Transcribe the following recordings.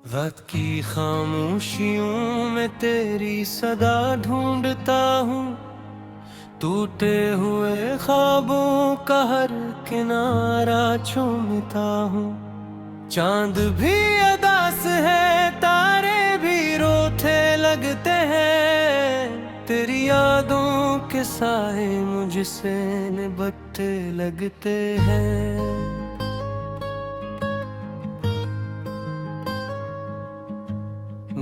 वक्त की खामोशियों में तेरी सदा ढूंढता हूँ। टूटे हुए ख्वाबों का हर किनारा चूमता हूँ। चांद भी अदास है, तारे भी रोते लगते हैं। तेरी यादों के साए मुझसे निभते लगते हैं।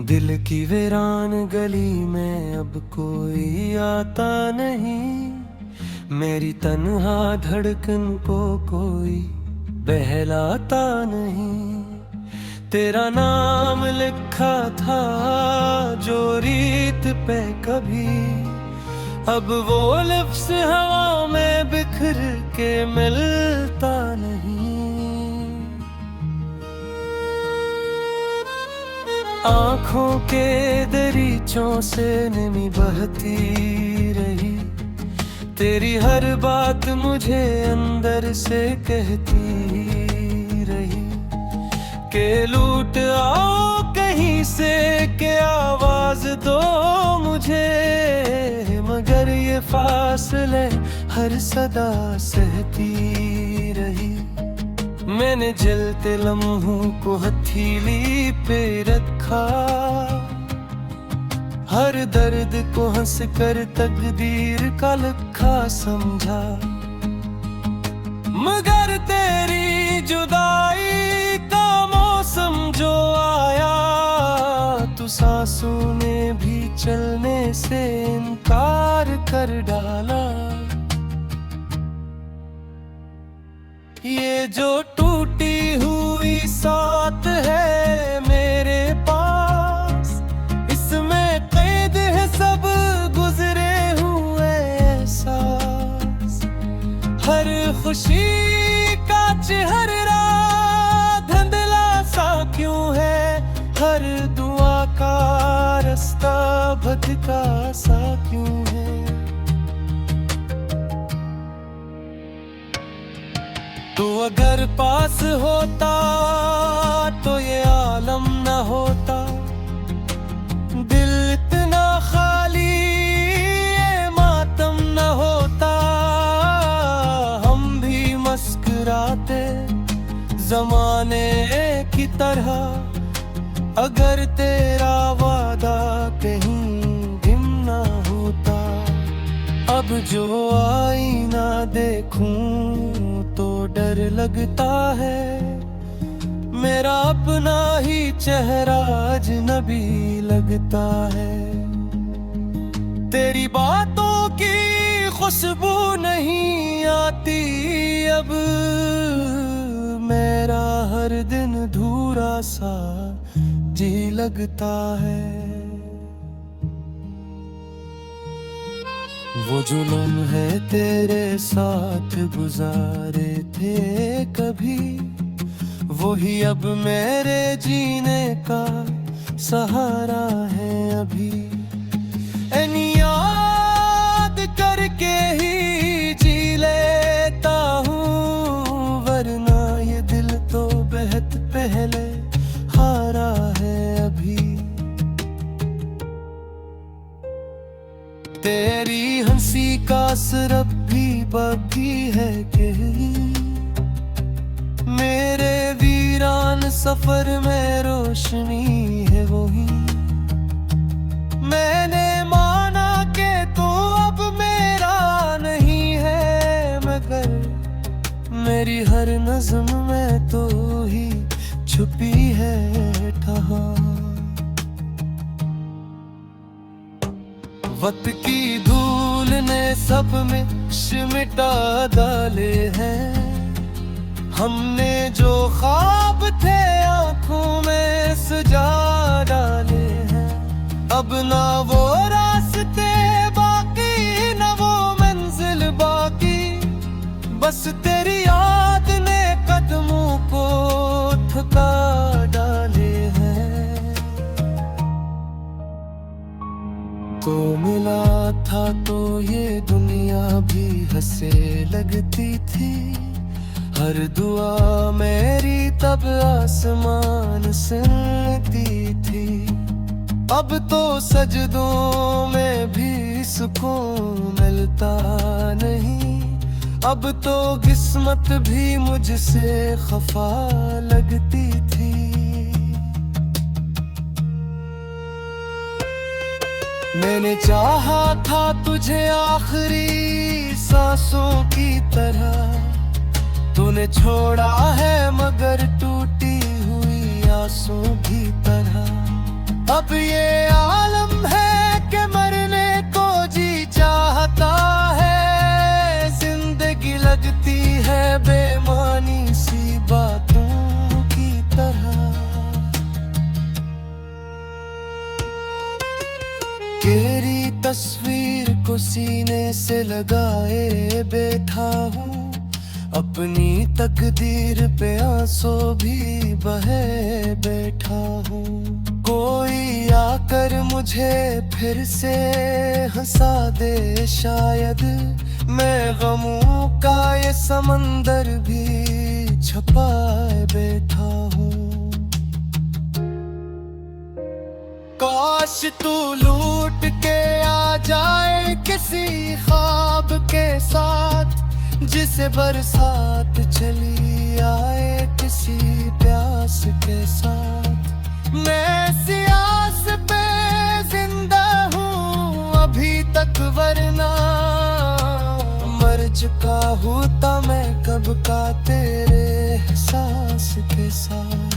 दिल की वीरान गली में अब कोई आता नहीं। मेरी तन्हा धड़कन को कोई बहलाता नहीं। तेरा नाम लिखा था जो रीत पे कभी, अब वो लफ्ज़ हवा में बिखर के मिलता नहीं। आँखों के दरीचों से नमी बहती रही। तेरी हर बात मुझे अंदर से कहती रही कि लूट आओ कहीं से, के आवाज दो मुझे। मगर ये फासले हर सदा सहती रही। मैंने जलते लम्हों को हथेली पे रखा, हर दर्द को हंस कर तकदीर का लिखा समझा। मगर तेरी जुदाई का मौसम जो आया, तो सांसों ने भी चलने से इनकार कर डाला। ये जो टूटी हुई साथ है मेरे पास, इसमें कैद है सब गुजरे हुए एहसास। हर खुशी का चेहरा धुंधला सा क्यों है, हर दुआ का रास्ता भटका सा क्यों है। तू अगर पास होता तो ये आलम न होता। दिल इतना खाली ये मातम न होता। हम भी मुस्कुराते जमाने की तरह, अगर तेरा वादा कहीं गुम ना होता। अब जो आईना देखूं तो डर लगता है, मेरा अपना ही चेहरा अजनबी लगता है। तेरी बातों की खुशबू नहीं आती अब, मेरा हर दिन अधूरा सा जी लगता है। वो जो लम्हे तेरे साथ गुजारे थे कभी, वही अब मेरे जीने का सहारा है अभी। याद करके ही जी लेता हूँ, वरना ये दिल तो बेहद पहले हारा है अभी। तेरी हंसी का सिर्फ भी बाकी है कि मेरे वीरान सफर में रोशनी है वही। मैंने माना कि तू अब मेरा नहीं है, मगर मेरी हर नज़्म में तो ही छुपी है ठहार। वक्त की धूल ने सब में सिमटा डाले हैं। हमने जो ख्वाब थे आँखों में सजा डाले हैं। अब ना वो रास्ते बाकी, ना वो मंजिल बाकी, बस तेरी याद ने कदमों को थका डाले हैं। तो मिला था तो ये दुनिया भी हंसे लगती थी। हर दुआ मेरी तब आसमान सुनती थी। अब तो सजदों में भी सुकून मिलता नहीं। अब तो किस्मत भी मुझसे खफा लगती थी। मैंने चाहा था तुझे आखिरी सांसों की तरह, तूने छोड़ा है मगर टूटी हुई आंसू की तरह। अब ये आलम है कि मरने को जी चाहता है, जिंदगी लगती है बेमानी सी बातों की तरह। तेरी तस्वीर को सीने से लगाए बैठा हूँ, अपनी तकदीर पे आंसू भी बहे बैठा हूँ। कोई आकर मुझे फिर से हंसा दे शायद, मैं गमों का ये समंदर भी छुपाए बैठा हूँ। काश तू लूट के आ जाए किसी ख्वाब के साथ, जिसे बरसात चली आए किसी प्यास के साथ। मैं सियास पे जिंदा हूँ अभी तक, वरना मर चुका होता मैं कब का तेरे एहसास के साथ।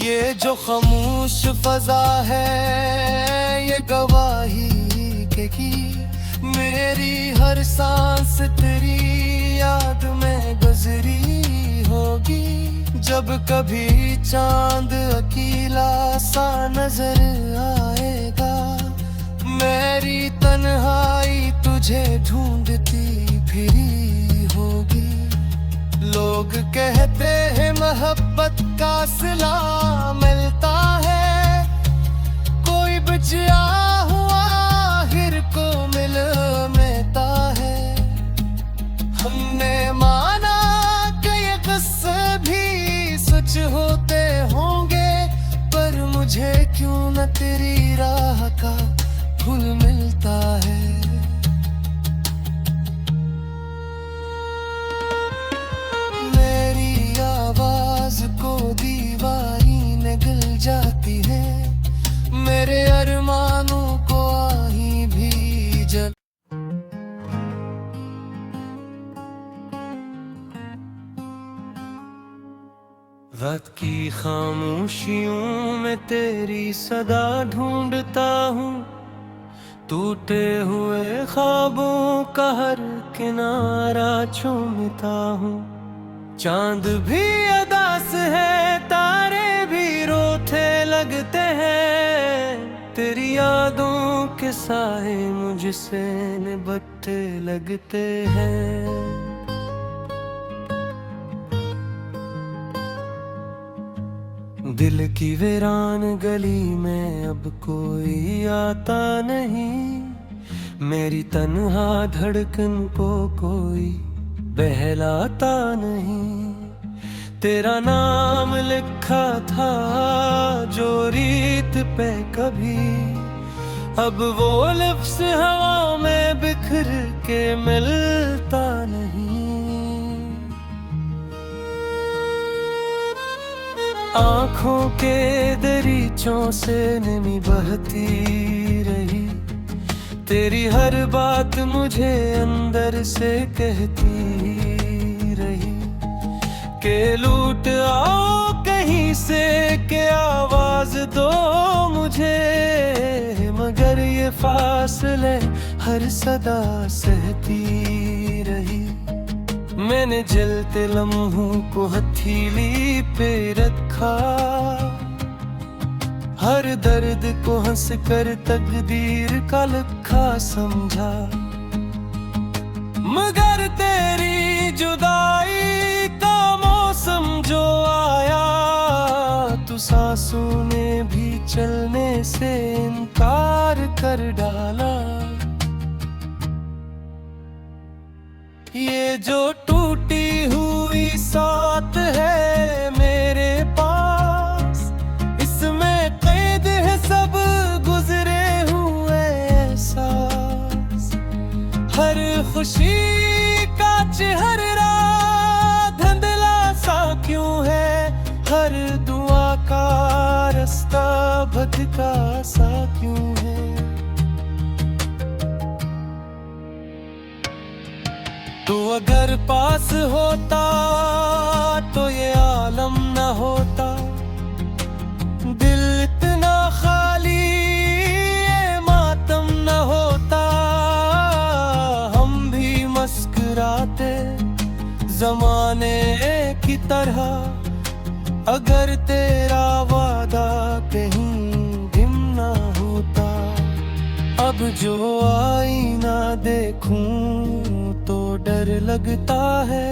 ये जो खामोश फजा है ये गवाही के की, मेरी हर सांस तेरी याद में गुजरी होगी। जब कभी चांद अकेला सा नजर आएगा, मेरी तन्हाई तुझे ढूंढती फिरी होगी। लोग कहते हैं मोहब्बत का सिला मिलता है, कोई बचा हुआ आखिर को मिलता है। हमने माना कि ये किस्से भी सच होते होंगे, पर मुझे क्यों न तेरी राह का फूल मिलता है। मेरी आवाज को दीवारी ने गिल जाती है, मेरे अरमानों को आही भी जल। रात की खामोशियों में तेरी सदा ढूंढता हूँ, टूटे हुए ख्वाबों का हर किनारा चूमता हूँ। चांद भी अदास है, तारे भी रोते लगते हैं, तेरी यादों के साए मुझसे निभते लगते हैं। दिल की वीरान गली में अब कोई आता नहीं, मेरी तन्हा धड़कन को कोई बहलाता नहीं। तेरा नाम लिखा था जो रीत पे कभी, अब वो लफ्ज़ हवा में बिखर के मिलता नहीं। आँखों के दरीचों से नमी बहती रही, तेरी हर बात मुझे अंदर से कहती रही कि लूट आओ कहीं से, के आवाज दो मुझे। मगर ये फासले हर सदा सहती रही, मैंने जलते लम्हों को हथेली पे रखा, हर दर्द को हंस कर तकदीर का लिखा समझा। मगर तेरी जुदाई का मौसम जो आया, तो सांसों ने भी चलने से इनकार कर डाला। ये जो टूटी हुई साथ है मेरे पास, इसमें कैद है सब गुजरे हुए एहसास। हर खुशी का चेहरा धुंधला सा क्यों है, हर दुआ का रास्ता भटका सा क्यों है। तो अगर पास होता तो ये आलम न होता, दिल इतना खाली ये मातम न होता। हम भी मुस्कुराते जमाने की तरह, अगर तेरा वादा कहीं गिम ना होता। अब जो आईना देखूं तो डर लगता है,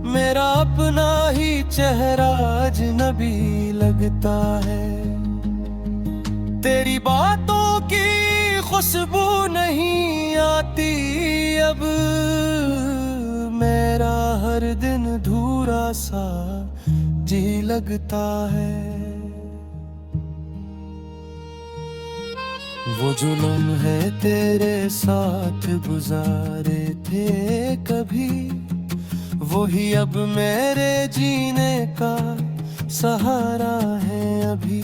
मेरा अपना ही चेहरा अजनबी लगता है। तेरी बातों की खुशबू नहीं आती अब, मेरा हर दिन धूरा सा जी लगता है। वो जो लम्हे तेरे साथ गुजारे थे कभी, वही अब मेरे जीने का सहारा है अभी।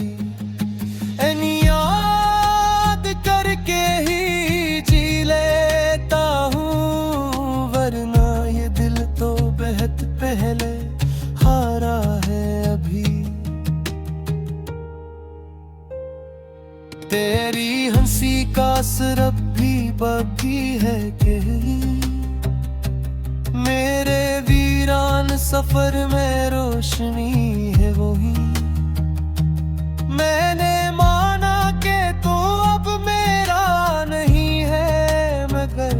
याद करके ही जी लेता हूँ, वरना ये दिल तो बेहद पहले हारा है अभी। तेरी हंसी का असर अब भी बाकी है कि मेरे वीरान सफर में रोशनी है वही। मैंने माना कि तू अब मेरा नहीं है, मगर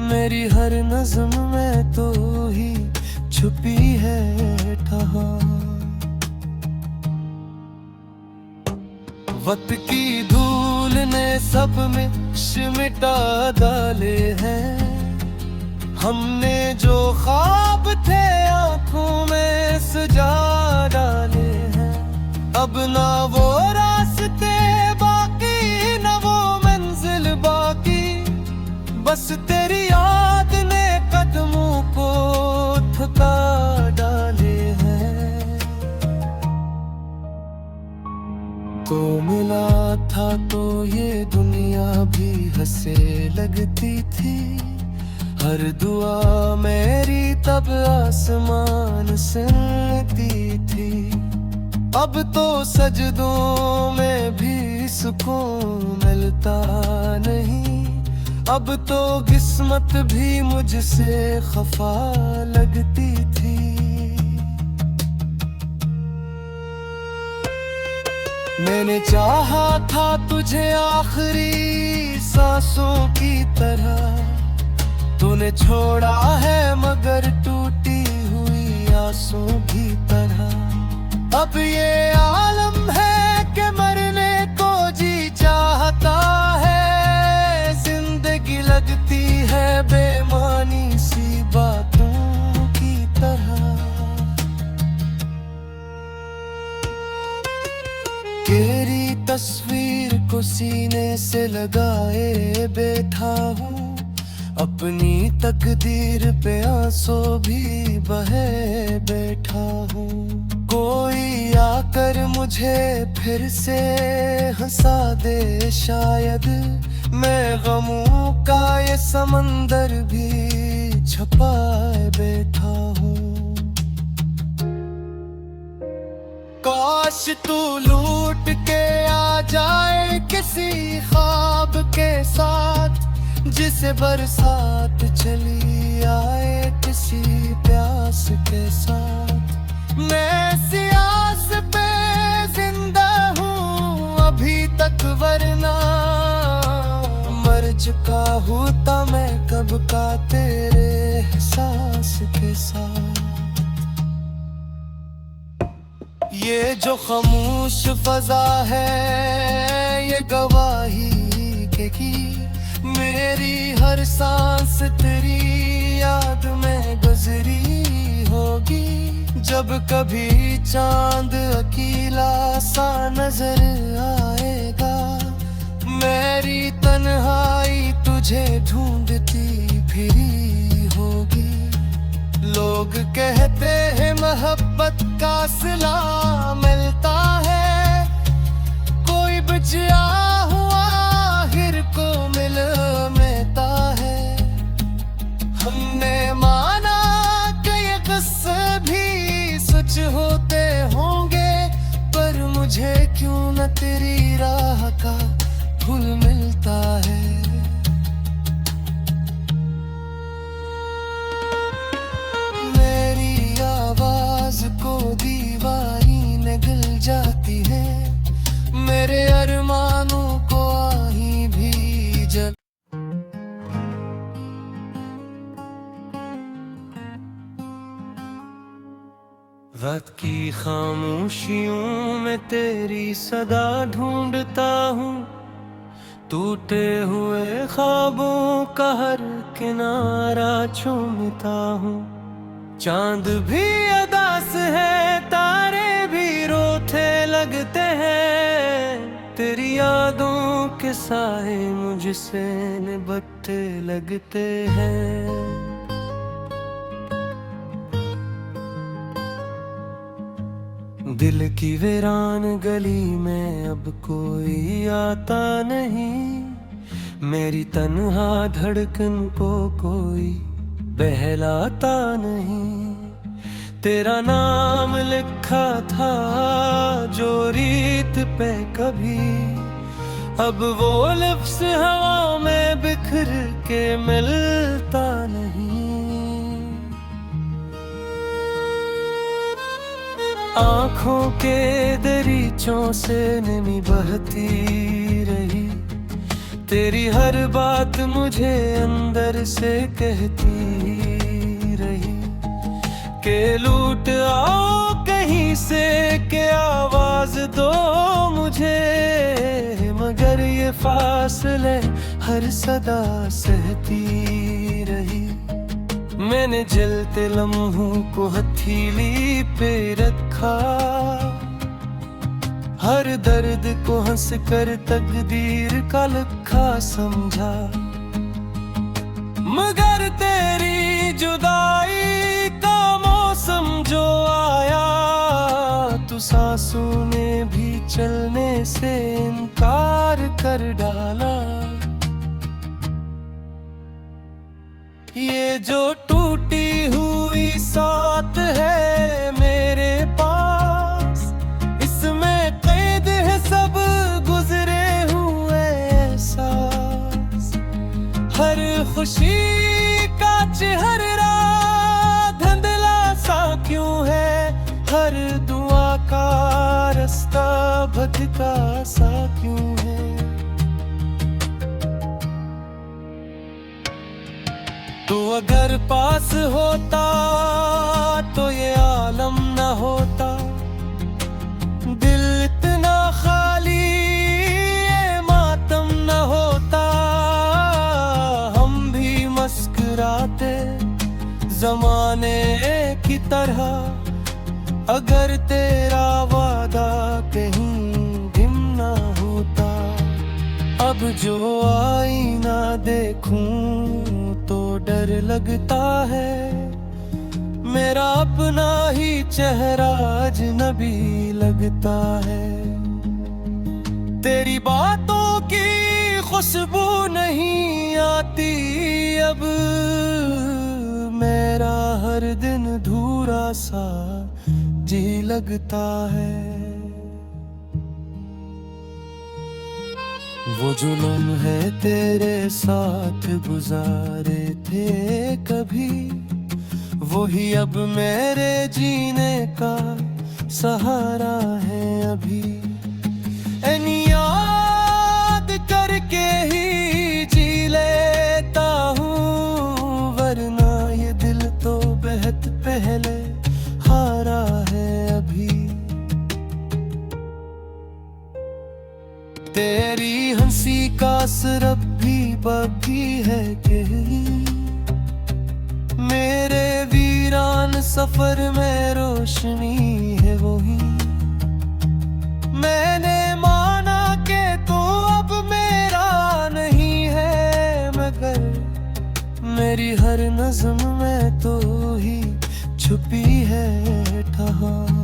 मेरी हर नज़्म में तो ही छुपी है ठहार। वक्त की धूल ने सब में मिटा डाले हैं, हमने जो ख्वाब थे आंखों में सजा डाले हैं। अब ना वो रास्ते बाकी न वो मंजिल बाकी, बस तेरी याद ने कदमों को थका डाले हैं। तो मिला था तो ये दुनिया भी हंसे लगती थी, हर दुआ मेरी तब आसमान सुनती थी। अब तो सजदों में भी सुकून मिलता नहीं, अब तो किस्मत भी मुझसे खफा लगती थी। मैंने चाहा था तुझे आखिरी सांसों की तरह, तूने छोड़ा है मगर टूटी हुई आंसू की तरह। अब ये आलम है कि मरने को जी चाहता है, जिंदगी लगती है बेमानी सी बातों की तरह। तेरी तस्वीर को सीने से लगाए बैठा हूँ, अपनी तकदीर पे आंसू भी बहे बैठा हूँ। कोई आकर मुझे फिर से हंसा दे शायद, मैं गमों का ये समंदर भी छुपाए बैठा हूँ। काश तू लूट के आ जाए किसी ख्वाब के साथ, जिसे बरसात चली आए किसी प्यास के साथ। मैं सियास पे जिंदा हूँ अभी तक, वरना मर चुका होता मैं कब का तेरे एहसास के साथ। ये जो खामोश फजा है ये गवाही के की, मेरे मेरी हर सांस तेरी याद में गुजरी होगी। जब कभी चांद अकेला सा नजर आएगा, मेरी तन्हाई तुझे ढूंढती फिरी होगी। लोग कहते हैं मोहब्बत का सिला मिलता है, कोई बचा हुआ आखिर को मिलता है। हमने माना कि ये किस्से भी सच होते होंगे, पर मुझे क्यों न तेरी राह का फूल मिलता है। मेरी आवाज को दीवारी ने गिल जाती है, मेरे अरमानों को आही भी जल। वक्त की खामोशियों में तेरी सदा ढूंढता हूँ, टूटे हुए ख्वाबों का हर किनारा चूमता हूँ। चांद भी अदास है, तारे भी रोते लगते हैं, तेरी यादों के साए मुझसे निभते लगते हैं। दिल की वीरान गली में अब कोई आता नहीं, मेरी तन्हा धड़कन को कोई बहलाता नहीं। तेरा नाम लिखा था जो रीत पे कभी, अब वो लफ्ज़ हवा में बिखर के मिलता नहीं। आँखों के दरीचों से नमी बहती रही, तेरी हर बात मुझे अंदर से कहती रही कि लूट आओ कहीं से, के आवाज दो मुझे। मगर ये फासले हर सदा सहती रही, मैंने जलते लम्हों को हथेली पे रखा, हर दर्द को हंस कर तकदीर का लिखा समझा। मगर तेरी जुदाई का मौसम जो आया, तो सांसों ने भी चलने से इनकार कर डाला। ये जो टूटी हुई साथ है मेरे पास, इसमें कैद है सब गुजरे हुए एहसास। हर खुशी का चेहरा धुंधला सा क्यों है, हर दुआ का रास्ता भटका सा क्यों है। तो अगर पास होता तो ये आलम न होता, दिल इतना खाली ये मातम न होता। हम भी मुस्कुराते जमाने की तरह, अगर तेरा वादा कहीं ढिम ना होता। अब जो आईना देखूं तो डर लगता है, मेरा अपना ही चेहरा अजनबी लगता है। तेरी बातों की खुशबू नहीं आती अब, मेरा हर दिन धूरा सा जी लगता है। वो जो लम्हे तेरे साथ गुजारे थे कभी, वही अब मेरे जीने का सहारा है अभी। याद करके ही जी लेता हूँ, वरना ये दिल तो बेहद पहले हारा है अभी। तेरी हंसी का असर अब भी बाकी के मेरे वीरान सफर में रोशनी है वही। मैंने माना कि तू अब मेरा नहीं है, मगर मेरी हर नज़्म में तो ही छुपी है ठहार।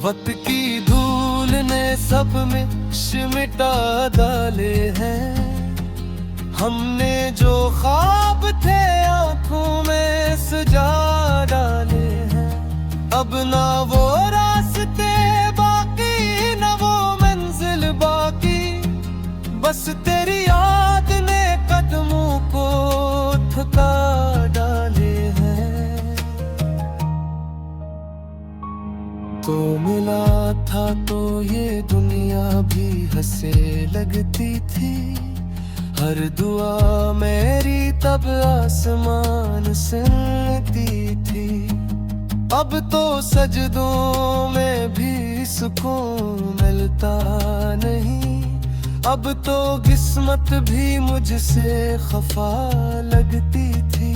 वक्त की धूल ने सब में मिटा डाले हैं। हमने जो ख्वाब थे आंखों में सजा डाले हैं। अब ना वो रास्ते बाकी, ना वो मंजिल बाकी, बस तेरी याद ने कदमों को थका डाले हैं। तो मिला था तो ये दुनिया भी हंसे लगती थी। हर दुआ मेरी तब आसमान सुनती थी। अब तो सजदों में भी सुकून मिलता नहीं। अब तो किस्मत भी मुझसे खफा लगती थी।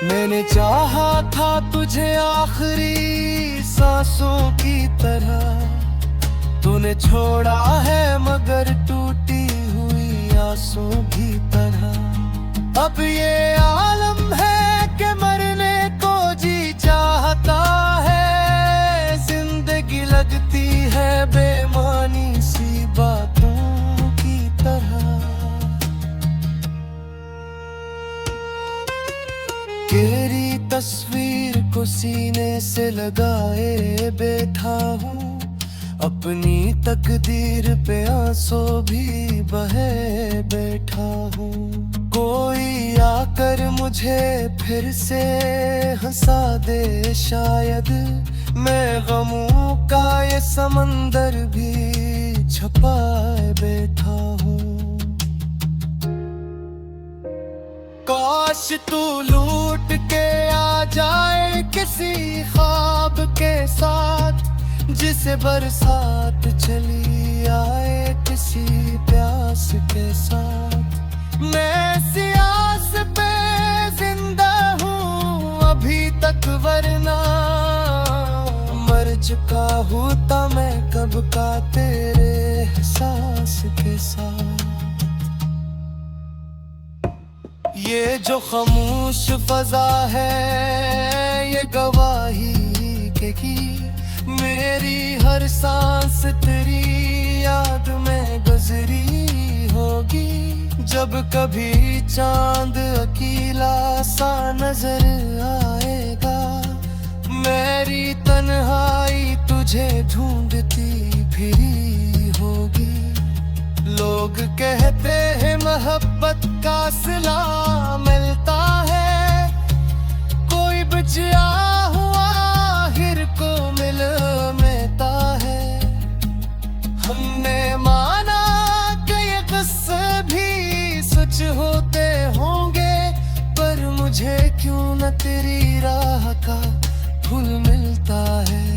मैंने चाहा था तुझे आखिरी सांसों की तरह, तूने छोड़ा है मगर टूटी हुई आंसू की तरह। अब ये आलम है कि मरने को जी चाहता है। जिंदगी लगती है बेमानी सी बातों की तरह। तेरी तस्वीर को सीने से लगाए बैठा हूँ। अपनी तकदीर पे आंसू भी बहे बैठा हूँ। कोई आकर मुझे फिर से हंसा दे शायद। मैं गमों का ये समंदर भी छुपाए बैठा हूँ। काश तू लूट के आ जाए किसी ख्वाब के साथ, जिसे बरसात चली आए किसी प्यास के साथ। मैं सियास पे जिंदा हूँ अभी तक, वरना मर चुका होता मैं कब का तेरे एहसास के साथ। ये जो खामोश फजा है ये गवाही की मेरी हर सांस तेरी याद में गुजरी होगी। जब कभी चांद अकेला सा नजर आएगा, मेरी तन्हाई तुझे ढूंढती फिरी होगी। लोग कहते हैं मोहब्बत का सिला मिलता है, कोई बचा हुआ आखिर को मिलता है। हमने माना कि ये किस्से भी सच होते होंगे, पर मुझे क्यों न तेरी राह का फूल मिलता है।